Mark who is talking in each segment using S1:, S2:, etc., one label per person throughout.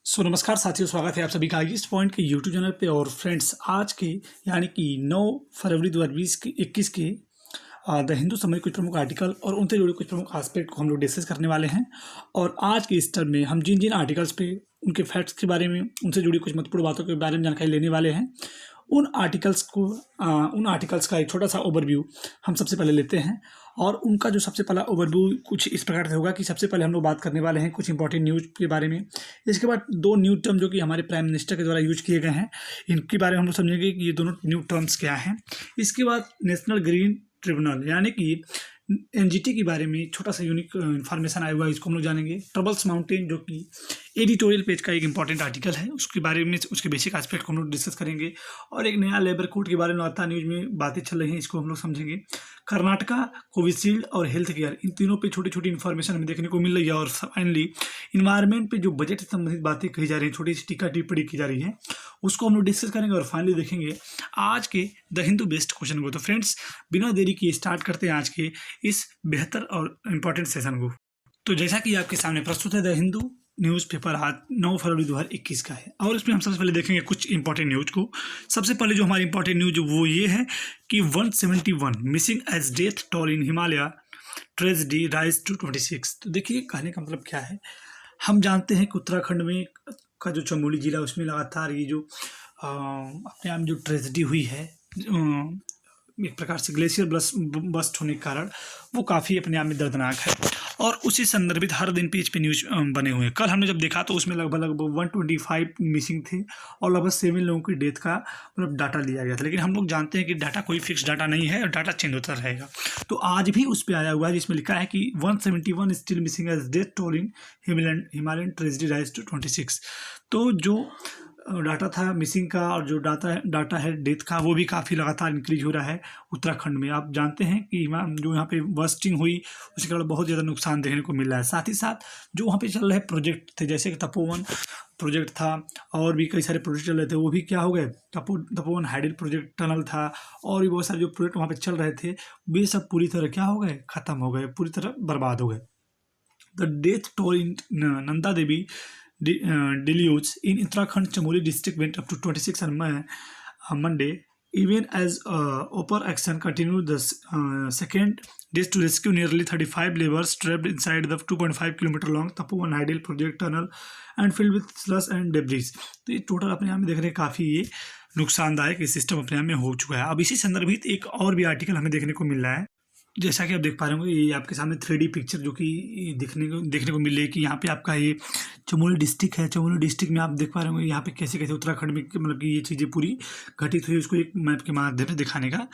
S1: नमस्कार साथियों, स्वागत है आप सभी का इस पॉइंट के यूट्यूब चैनल पे। और फ्रेंड्स, आज के यानी कि 9 फरवरी 2021 के द हिंदू संबंधित कुछ प्रमुख आर्टिकल और उनसे जुड़े कुछ प्रमुख एस्पेक्ट को हम लोग डिस्कस करने वाले हैं। और आज के इस टर्म में हम जिन जिन आर्टिकल्स पे उनके फैक्ट्स के बारे में, उनसे जुड़ी कुछ महत्वपूर्ण बातों के बारे में जानकारी लेने वाले हैं, उन आर्टिकल्स का एक छोटा सा ओवरव्यू हम सबसे पहले लेते हैं। और उनका जो सबसे पहला ओवरव्यू कुछ इस प्रकार से होगा कि सबसे पहले हम लोग बात करने वाले हैं कुछ इंपॉर्टेंट न्यूज़ के बारे में। इसके बाद दो न्यू टर्म जो कि हमारे प्राइम मिनिस्टर के द्वारा यूज किए गए हैं, इनके बारे में हम लोग समझेंगे कि ये दोनों न्यू टर्म्स क्या हैं। इसके बाद नेशनल ग्रीन ट्रिब्यूनल यानी कि एनजीटी के बारे में छोटा सा यूनिक इन्फॉर्मेशन आया हुआ है, इसको हम लोग जानेंगे। ट्रबल्स माउंटेन जो कि एडिटोरियल पेज का एक इंपॉर्टेंट आर्टिकल है, उसके बारे में उसके बेसिक एस्पेक्ट को हम लोग डिस्कस करेंगे। और एक नया लेबर कोड के बारे में आता न्यूज़ में बातें चल रही हैं, इसको हम लोग समझेंगे। कर्नाटका, कोविशील्ड और हेल्थ केयर, इन तीनों पे छोटी छोटी इन्फॉर्मेशन हमें देखने को मिल रही है। और फाइनली इन्वायरमेंट पे जो बजट से संबंधित बातें कही जा रही हैं, छोटी सी टीका टिप्पणी की जा रही है, उसको हम लोग डिस्कस करेंगे। और फाइनली देखेंगे आज के द हिंदू बेस्ट क्वेश्चन को। तो फ्रेंड्स, बिना देरी किए स्टार्ट करते हैं आज के इस बेहतर और इम्पोर्टेंट सेशन को। तो जैसा कि आपके सामने प्रस्तुत है, द हिंदू न्यूज़पेपर आज 9 फरवरी 2021 का है। और इसमें हम सबसे पहले देखेंगे कुछ इंपॉर्टेंट न्यूज़ को। सबसे पहले जो हमारी इंपॉर्टेंट न्यूज़ वो ये है कि 171 missing as death toll in Himalaya tragedy rise to 26। तो देखिए, कहने का मतलब क्या है। हम जानते हैं कि उत्तराखंड में का जो चमोली जिला, उसमें लगातार ये जो अपने आप जो ट्रेजेडी हुई है, एक प्रकार से ग्लेशियर बस्ट होने के कारण, वो काफ़ी अपने आप में दर्दनाक है। और उसी संदर्भित हर दिन पेज पे न्यूज़ बने हुए हैं। कल हमने जब देखा तो उसमें लगभग 125 मिसिंग थे और लगभग 7 लोगों की डेथ का मतलब डाटा लिया गया था। लेकिन हम लोग जानते हैं कि डाटा कोई फिक्स डाटा नहीं है और डाटा चेंज होता रहेगा। तो आज भी उस पर आया हुआ है जिसमें लिखा है कि 171 still missing as death toll in Himalayan tragedy rise to 26। तो जो डाटा था मिसिंग का और जो डाटा है डेथ का, वो भी काफ़ी लगातार इंक्रीज हो रहा है उत्तराखंड में। आप जानते हैं कि जो यहाँ पे बस्टिंग हुई, उसके कारण बहुत ज़्यादा नुकसान देखने को मिल रहा है। साथ ही साथ जो वहाँ पे चल रहे प्रोजेक्ट थे, जैसे कि तपोवन प्रोजेक्ट था और भी कई सारे प्रोजेक्ट चल रहे थे, वो भी क्या हो गए। तपोवन हाइडल प्रोजेक्ट टनल था और भी बहुत सारे जो प्रोजेक्ट वहाँ पे चल रहे थे, वे सब पूरी तरह क्या हो गए, ख़त्म हो गए, पूरी तरह बर्बाद हो गए। The death toll in Nanda Devi deluge in Uttarakhand Chamoli district went up to 26 on Monday, even as operation continued the second days to rescue nearly 35 laborers trapped inside the 2.5 kilometer long Tapovan Hydel project tunnel and filled with slush and debris। तो ये total अपने आप में देख रहे हैं काफ़ी ये नुकसानदायक ये सिस्टम अपने आप में हो चुका है। अब इसी संदर्भित एक और भी आर्टिकल हमें देखने को मिल रहा है, जैसा कि आप देख पा रहे होंगे। ये आपके सामने 3D पिक्चर जो कि देखने को मिल रही है कि यहाँ पे आपका ये चमोली डिस्ट्रिक्ट है। चमोली डिस्ट्रिक्ट में आप देख पा रहे होंगे यहाँ पे कैसे कैसे उत्तराखंड में मतलब कि ये चीज़ें पूरी घटित हुई, उसको एक मैप के माध्यम से दिखाने का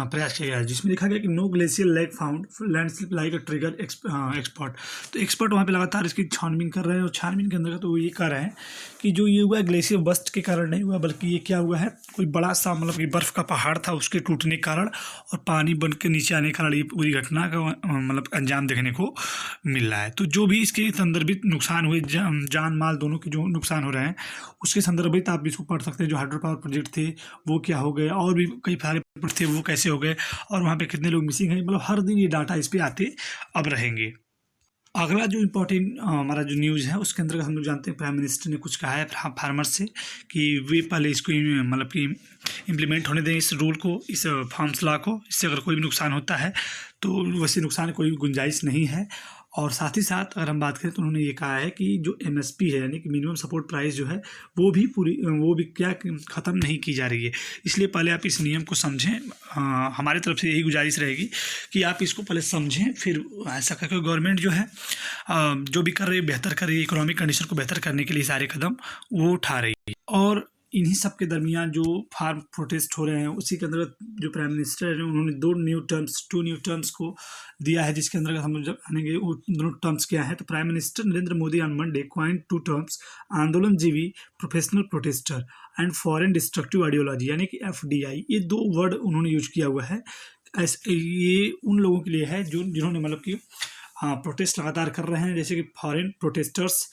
S1: प्रयास किया गया है, जिसमें लिखा गया कि no glacier lake found, landslip like a trigger expert. तो एक्सपर्ट वहाँ पे लगातार इसकी छानबीन कर रहे हैं और छानबीन के अंदर तो वो ये कह रहे हैं कि जो ये हुआ है ग्लेशियर बस्ट के कारण नहीं हुआ, बल्कि ये क्या हुआ है, कोई बड़ा सा मतलब कि बर्फ़ का पहाड़ था, उसके टूटने के कारण और पानी बन के नीचे आने के कारण ये पूरी घटना का मतलब अंजाम देखने को मिल रहा है। तो जो भी इसके संदर्भित नुकसान हुए, जान माल दोनों के जो नुकसान हो रहे हैं, उसके संदर्भित आप इसको पढ़ सकते हैं। जो हाइड्रो पावर प्रोजेक्ट थे वो क्या हो गए, और भी कई सारे थे वो कैसे हो गए, और वहाँ पे कितने लोग मिसिंग हैं। मतलब हर दिन ये डाटा इस पे आते अब रहेंगे। अगला जो इम्पोर्टेंट हमारा जो न्यूज़ है, उसके अंतर्गत हम लोग जानते हैं प्राइम मिनिस्टर ने कुछ कहा है फार्मर्स से कि वे पहले इसको मतलब कि इम्प्लीमेंट होने दें इस रूल को, इस फार्म्स लॉ को। इससे अगर कोई भी नुकसान होता है तो वैसे नुकसान कोई गुंजाइश नहीं है। और साथ ही साथ अगर हम बात करें तो उन्होंने ये कहा है कि जो MSP है यानी कि मिनिमम सपोर्ट प्राइस जो है, वो भी क्या ख़त्म नहीं की जा रही है। इसलिए पहले आप इस नियम को समझें। हमारी तरफ से यही गुजारिश रहेगी कि आप इसको पहले समझें, फिर ऐसा करके गवर्नमेंट जो है जो भी कर रही है बेहतर कर रही है, इकोनॉमिक कंडीशन को बेहतर करने के लिए सारे कदम वो उठा रही है। और इन्हीं सब के दरमियान जो फार्म प्रोटेस्ट हो रहे हैं, उसी के अंतर्गत जो प्राइम मिनिस्टर है उन्होंने 2 न्यू टर्म्स को दिया है, जिसके अंतर्गत हम लोग जानेंगे वो दोनों टर्म्स क्या है। तो prime minister Narendra Modi on Monday coined 2 terms, आंदोलनजीवी, professional protester and foreign destructive ideology यानी कि FDI। ये 2 वर्ड उन्होंने यूज किया हुआ है। ये उन लोगों के लिए है जिन्होंने मतलब कि प्रोटेस्ट लगातार कर रहे हैं, जैसे कि फॉरेन प्रोटेस्टर्स,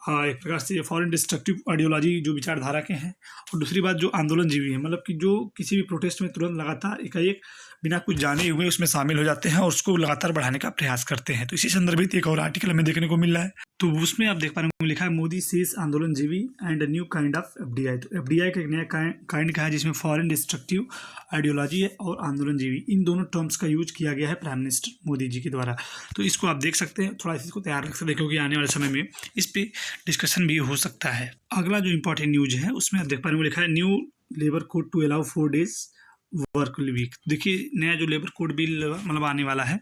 S1: एक प्रकार से फॉरेन डिस्ट्रक्टिव आइडियोलॉजी जो विचारधारा के हैं, और दूसरी बात जो आंदोलनजीवी है, मतलब कि जो किसी भी प्रोटेस्ट में तुरंत लगातार एकाएक बिना कुछ जाने हुए उसमें शामिल हो जाते हैं और उसको लगातार बढ़ाने का प्रयास करते हैं। तो इसी संदर्भित एक और आर्टिकल हमें देखने को मिल रहा है, तो उसमें आप देख पा रहे होंगे लिखा है मोदी सीज आंदोलनजीवी and new kind of FDI. तो एफडीआई का एक नया काइंड का है जिसमें फॉरेन डिस्ट्रक्टिव आइडियोलॉजी है और आंदोलनजीवी, इन दोनों टर्म्स का यूज किया गया है प्राइम मिनिस्टर मोदी जी के द्वारा। तो इसको आप देख सकते हैं, थोड़ा इसको तैयार रख सकते हैं क्योंकि आने वाले समय में इस पर डिस्कशन भी हो सकता है। अगला जो इंपॉर्टेंट न्यूज है उसमें आप देख पा रहे होंगे लिखा है new labour code to allow 4 days work week. देखिए नया जो लेबर कोड बिल मतलब आने वाला है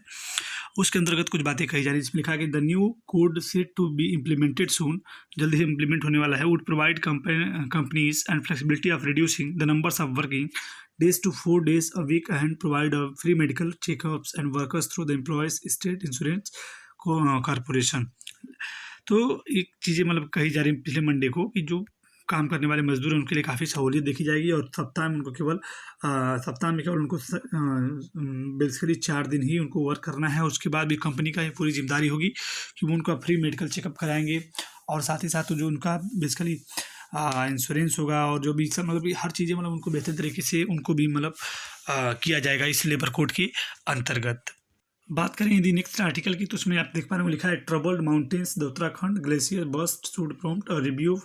S1: उसके अंतर्गत कुछ बातें कही जा रही है, जिसमें लिखा है कि the new code set to be implemented soon, जल्दी से इम्प्लीमेंट होने वाला है, would provide companies and flexibility of reducing the numbers of working days to 4 days a week and provide free medical checkups and workers through the employees state insurance corporation। तो एक चीज़ें मतलब कही जा रही है पिछले मंडे को कि जो काम करने वाले मजदूर हैं उनके लिए काफ़ी सहूलियत देखी जाएगी और सप्ताह में केवल उनको बेसिकली 4 दिन ही उनको वर्क करना है। उसके बाद भी कंपनी का ये पूरी जिम्मेदारी होगी कि वो उनका फ्री मेडिकल चेकअप कराएंगे और साथ ही साथ जो उनका बेसिकली इंश्योरेंस होगा और जो भी सब मतलब हर चीज़ें मतलब उनको बेहतर तरीके से उनको भी मतलब किया जाएगा इस लेबर कोड के अंतर्गत। बात करें यदि नेक्स्ट आर्टिकल की तो उसमें आप देख पा रहे हो लिखा है troubled mountains the Uttarakhand glacier burst should prompt a review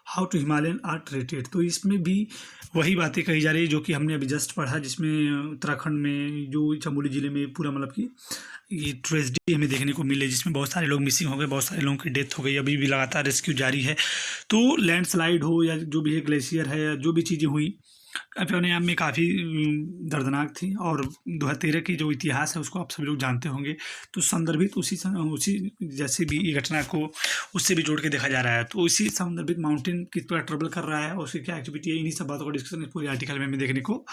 S1: how to Himalayan are treated. तो इसमें भी वही बातें कही जा रही है जो कि हमने अभी जस्ट पढ़ा, जिसमें उत्तराखंड में जो चमोली ज़िले में पूरा मतलब कि ये ट्रेजेडी हमें देखने को मिले, जिसमें बहुत सारे लोग मिसिंग हो गए, बहुत सारे लोगों की डेथ हो गई, अभी भी लगातार रेस्क्यू जारी है। तो लैंडस्लाइड हो या जो भी है ग्लेशियर है या जो भी चीज़ें हुई अपने आप में काफ़ी दर्दनाक थी और 2013 की जो इतिहास है उसको आप सभी लोग जानते होंगे। तो संदर्भित उसी जैसे भी ये घटना को उससे भी जोड़ के देखा जा रहा है। तो इसी संदर्भित माउंटेन किस प्रकार ट्रबल कर रहा है और उसकी क्या एक्टिविटी है, इन्हीं सब बातों का डिस्कशन इस पूरे आर्टिकल में हमें देखने को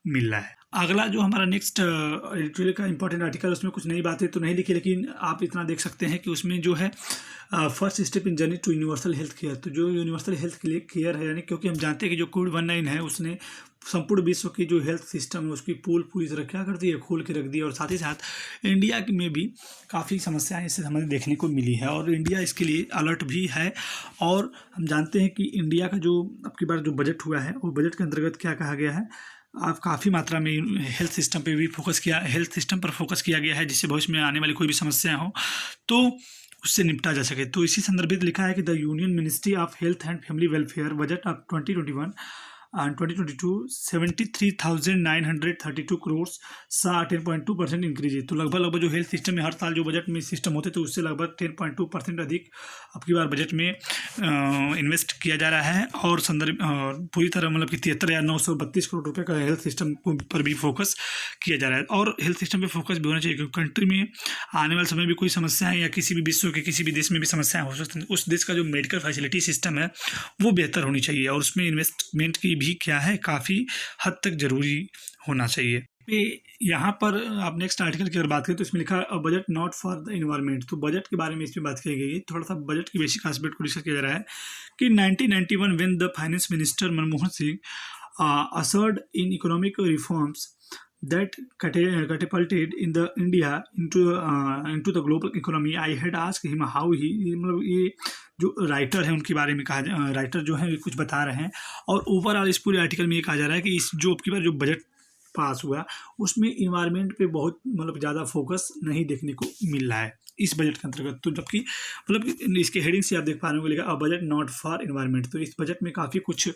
S1: मिल रहा है। अगला जो हमारा नेक्स्ट एडिटोरियल का इंपॉर्टेंट आर्टिकल, उसमें कुछ नई बातें तो नहीं लिखी, लेकिन आप इतना देख सकते हैं कि उसमें जो है first step in journey to universal health care. तो जो यूनिवर्सल हेल्थ केयर है, यानी क्योंकि हम जानते हैं कि जो कोविड-19 है उसने संपूर्ण विश्व की जो हेल्थ सिस्टम है उसकी पोल पूरी तरह क्या कर दी है, खोल के रख दी है। और साथ ही साथ इंडिया में भी काफ़ी समस्याएं इससे हमें देखने को मिली है और इंडिया इसके लिए अलर्ट भी है। और हम जानते हैं कि इंडिया का जो अब की बार जो बजट हुआ है वो बजट के अंतर्गत क्या कहा गया है, आप काफ़ी मात्रा में हेल्थ सिस्टम पर फोकस किया गया है, जिससे भविष्य में आने वाली कोई भी समस्या हो तो उससे निपटा जा सके। तो इसी संदर्भित लिखा है कि the union ministry of health and family welfare budget of 2021 and 2022 73,932 crore सा 10.2% इंक्रीज है। तो लगभग जो हेल्थ सिस्टम में हर साल जो बजट में सिस्टम होते थे उससे लगभग 10.2% अधिक अब की बार बजट में इन्वेस्ट किया जा रहा है और पूरी तरह मतलब कि 73,932 करोड़ रुपए का हेल्थ सिस्टम पर भी फोकस किया जा रहा है। और हेल्थ सिस्टम पे फोकस भी होना चाहिए क्योंकि कंट्री में आने वाले समय में कोई समस्या है या किसी भी विश्व के किसी भी देश में भी समस्याएं हो सकती हैं, उस देश का जो मेडिकल फैसिलिटी सिस्टम है वो बेहतर होनी चाहिए और उसमें इन्वेस्टमेंट की भी क्या है काफ़ी हद तक जरूरी होना चाहिए। यहाँ पर आप नेक्स्ट आर्टिकल की अगर बात करें तो इसमें लिखा है a budget not for the environment. तो बजट के बारे में इसमें बात की गई है, थोड़ा सा बजट की बेसिक एस्पेक्ट को डिस्कस किया जा रहा है कि 1991 when the finance minister Manmohan Singh ushered in economic reforms that catapulted in the India into the global economy, I had asked him how he मतलब ये जो राइटर है उनके बारे में राइटर जो है कुछ बता रहे हैं और ओवरऑल इस पूरे आर्टिकल में ये कहा जा रहा है कि इस जो अब की बार जो बजट पास हुआ उसमें इन्वायरमेंट पे बहुत मतलब ज़्यादा फोकस नहीं देखने को मिल रहा है इस बजट के अंतर्गत। तो जबकि मतलब इसके हेडिंग से आप देख पा रहे हो लिखा a budget not for environment. तो इस बजट में काफ़ी कुछ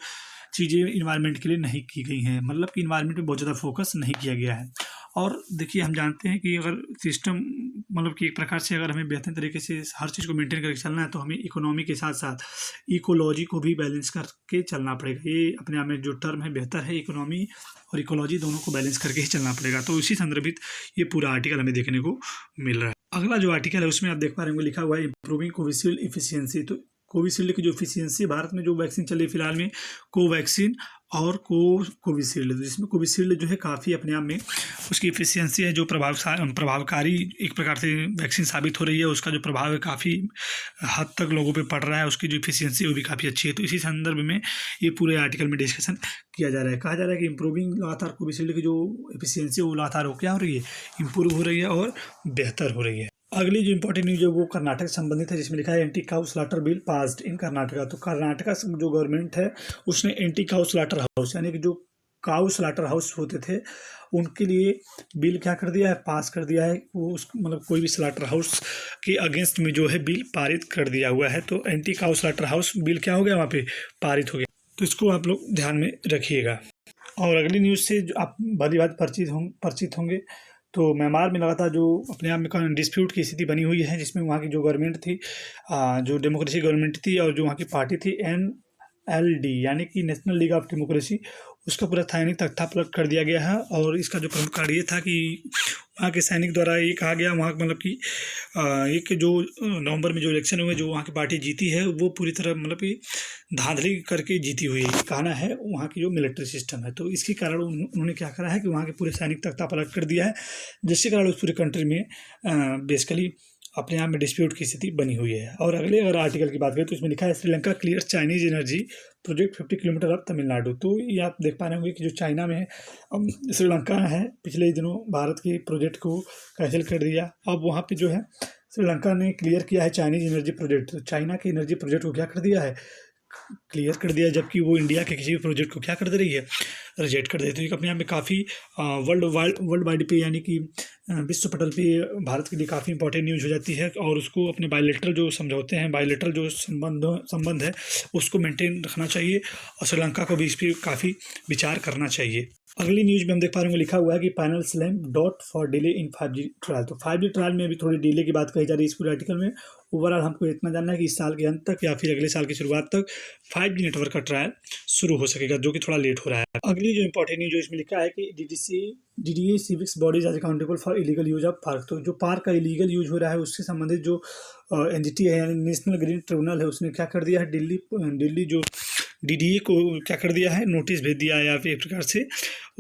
S1: चीज़ें इन्वायरमेंट के लिए नहीं की गई हैं, मतलब कि इन्वायरमेंट पे बहुत ज़्यादा फोकस नहीं किया गया है। और देखिए हम जानते हैं कि अगर सिस्टम मतलब कि एक प्रकार से अगर हमें बेहतर तरीके से हर चीज़ को मेंटेन करके चलना है तो हमें इकोनॉमी के साथ साथ इकोलॉजी को भी बैलेंस करके चलना पड़ेगा। ये अपने आप में जो टर्म है बेहतर है, इकोनॉमी और इकोलॉजी दोनों को बैलेंस करके ही चलना पड़ेगा। तो इसी संदर्भित ये पूरा आर्टिकल हमें देखने को मिल रहा है। अगला जो आर्टिकल है उसमें आप देख पा रहे होंगे लिखा हुआ है इम्प्रूविंग कोविशील्ड इफिशियंसी। तो कोविशील्ड की जो इफिशियंसी भारत में जो वैक्सीन चल रही है फिलहाल में कोवैक्सीन और कोविशील्ड, जिसमें कोविशील्ड जो है काफ़ी अपने आप में उसकी इफिशियंसी है जो प्रभावकारी एक प्रकार से वैक्सीन साबित हो रही है, उसका जो प्रभाव है काफ़ी हद तक लोगों पे पड़ रहा है, उसकी जो इफिशियंसी वो भी काफ़ी अच्छी है। तो इसी संदर्भ में ये पूरे आर्टिकल में डिस्कशन किया जा रहा है। कहा जा रहा है कि इम्प्रूविंग लगातार कोविशील्ड की जो इफिशियंसी वो लगातार हो क्या हो रही है, इम्प्रूव हो रही है और बेहतर हो रही है। अगली जो इंपॉर्टेंट न्यूज है वो कर्नाटक से संबंधित है, जिसमें लिखा है anti cow slaughter bill passed in Karnataka. तो कर्नाटका जो गवर्नमेंट है उसने एंटी काउ स्लॉटर हाउस यानी कि जो काऊ स्लाटर हाउस होते थे उनके लिए बिल क्या कर दिया है, पास कर दिया है। वो उस मतलब कोई भी स्लाटर हाउस के अगेंस्ट में जो है बिल पारित कर दिया हुआ है। तो एंटी काऊ स्लाटर हाउस बिल क्या हो गया, वहाँ पे पारित हो गया। तो इसको आप लोग ध्यान में रखिएगा। और अगली न्यूज़ से जो आप भली बात परिचित होंगे। तो म्यांमार में लगातार जो अपने आप में डिस्प्यूट की स्थिति बनी हुई है, जिसमें वहाँ की जो गवर्नमेंट थी, जो डेमोक्रेसी गवर्नमेंट थी, और जो वहाँ की पार्टी थी NLD यानी कि नेशनल लीग ऑफ डेमोक्रेसी, उसका पूरा सैनिक तख्तापलट कर दिया गया है। और इसका जो प्रमुख कारण ये था कि वहाँ के सैनिक द्वारा ये कहा गया, वहाँ मतलब कि एक जो नवंबर में जो इलेक्शन हुए, जो वहाँ की पार्टी जीती है, वो पूरी तरह मतलब कि धांधली करके जीती हुई है, कहना है वहाँ की जो मिलिट्री सिस्टम है। तो इसके कारण उन्होंने क्या करा है कि वहाँ के पूरे सैनिक तख्तापलट कर दिया है, जिसके कारण उस पूरे कंट्री में बेसिकली अपने आप में डिस्प्यूट की स्थिति बनी हुई है। और अगले अगर आर्टिकल की बात करें तो इसमें लिखा है Sri Lanka clear Chinese energy project 50 kilometre अब तमिलनाडु। तो ये आप देख पा रहे होंगे कि जो चाइना में है, श्रीलंका है, पिछले दिनों भारत के प्रोजेक्ट को कैंसिल कर दिया। अब वहाँ पे जो है श्रीलंका ने क्लियर किया है चाइनीज एनर्जी प्रोजेक्ट। तो चाइना के एनर्जी प्रोजेक्ट को क्या कर दिया है, क्लियर कर दिया, जबकि वो इंडिया के किसी भी प्रोजेक्ट को क्या कर दे रही है, रिजेक्ट कर देती है। तो अपने आप में काफ़ी वर्ल्ड वाइड पे यानी कि विश्व पटल पे भारत के लिए काफ़ी इंपॉर्टेंट न्यूज़ हो जाती है। और उसको अपने बायलैटरल जो समझौते हैं, बायलैटरल जो संबंध है, उसको मेंटेन रखना चाहिए। और श्रीलंका को भी इस पर काफ़ी विचार करना चाहिए। अगली न्यूज़ में हम देख पा रहे हैं, लिखा हुआ है कि panel slam dot for delay in 5G trial. तो 5G ट्रायल में अभी थोड़ी डिले की बात कही जा रही है इस पूरे आर्टिकल में। ओवरऑल हमको इतना जानना है कि इस साल के अंत तक या फिर अगले साल की शुरुआत तक 5G नेटवर्क का ट्रायल शुरू हो सकेगा, जो कि थोड़ा लेट हो रहा है। अगली जो इंपॉर्टेंट न्यूज़ जो इसमें लिखा है कि DDA civics bodies are accountable for illegal use of park. तो जो पार्क का इलीगल यूज हो रहा है, उससे संबंधित जो NGT है यानी नेशनल ग्रीन ट्रिब्यूनल है, उसने क्या कर दिया है, दिल्ली जो DDA को क्या कर दिया है, नोटिस भेज दिया है, या फिर एक प्रकार से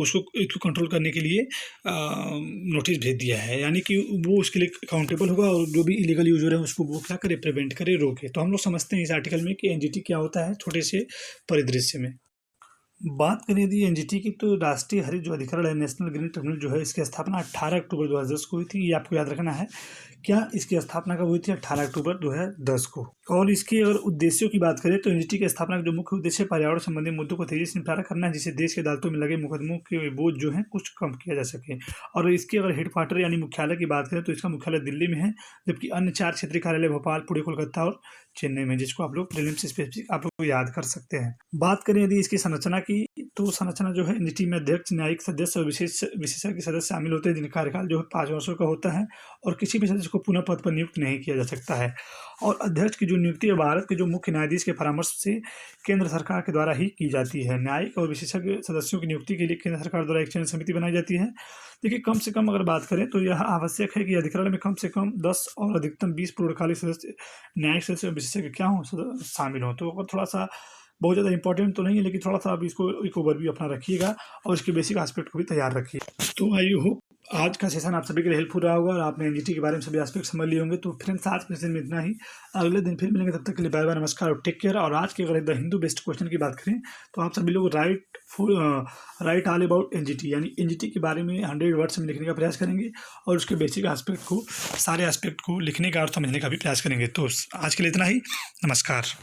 S1: इसको कंट्रोल करने के लिए नोटिस भेज दिया है। यानी कि वो उसके लिए अकाउंटेबल होगा, और जो भी इलीगल यूज हो रहे हैं उसको वो क्या करे, प्रिवेंट करे, रोके। तो हम लोग समझते हैं इस आर्टिकल में कि NGT क्या होता है छोटे से परिदृश्य में। बात करें यदि NGT की, तो राष्ट्रीय हरित जो अधिकरण है, नेशनल ग्रीन ट्रिब्यूनल जो है, इसकी स्थापना 18 अक्टूबर 2010 को हुई थी। ये आपको याद रखना है। क्या इसकी स्थापना कब हुई थी, 18 अक्टूबर 2010 को। और इसके अगर उद्देश्यों की बात करें तो NGT की स्थापना का जो मुख्य उद्देश्य पर्यावरण संबंधी मुद्दों को तेजी से निपटारा करना है, जिससे देश की अदालतों में लगे मुकदमों के बोझ जो है कुछ कम किया जा सके। और इसके अगर हेडक्वार्टर यानी मुख्यालय की बात करें तो इसका मुख्यालय दिल्ली में है, जबकि अन्य 4 क्षेत्रीय कार्यालय भोपाल, पुणे, कोलकाता और चेन्नई में, जिसको आप लोग प्रीलिम्स स्पेसिफिक आप लोग याद कर सकते हैं। बात करें यदि इसकी संरचना की, तो संरचना जो है NGT में अध्यक्ष, न्यायिक सदस्य और विशेषज्ञ सदस्य शामिल होते हैं, जिनका कार्यकाल जो है 5 वर्षों का होता है, और किसी भी सदस्य को पुनः पद पर नियुक्त नहीं किया जा सकता है। और अध्यक्ष की जो नियुक्ति है भारत के जो मुख्य न्यायाधीश के परामर्श से केंद्र सरकार के द्वारा ही की जाती है। न्यायिक और विशेषज्ञ सदस्यों की नियुक्ति के लिए केंद्र सरकार द्वारा एक चयन समिति बनाई जाती है। देखिए, कम से कम अगर बात करें तो यह आवश्यक है कि अधिकरण में कम से कम 10 और अधिकतम 20 पूर्णकालिक सदस्य, न्यायिक सदस्य और विशेषज्ञ क्या हों, शामिल हों। तो थोड़ा सा बहुत ज़्यादा इंपॉर्टेंट तो नहीं है, लेकिन थोड़ा सा आप इसको एक ओवरव्यू अपना रखिएगा और इसके बेसिक एस्पेक्ट को भी तैयार रखिए। तो आई होप आज का सेशन आप सभी के लिए हेल्पफुल रहा होगा और आपने NGT के बारे में सभी एस्पेक्ट समझ लिए होंगे। तो फ्रेंड्स, आज के सेशन में इतना ही। अगले दिन फिर मिलेंगे, तब तक के लिए बाय बाय, नमस्कार और टेक केयर। और आज के अगर द हिंदू बेस्ट क्वेश्चन की बात करें तो आप सभी लोग राइट ऑल अबाउट NGT यानी NGT के बारे में 100 वर्ड्स में लिखने का प्रयास करेंगे, और उसके बेसिक एस्पेक्ट को, सारे एस्पेक्ट को लिखने का और समझने का भी प्रयास करेंगे। तो आज के लिए इतना ही, नमस्कार।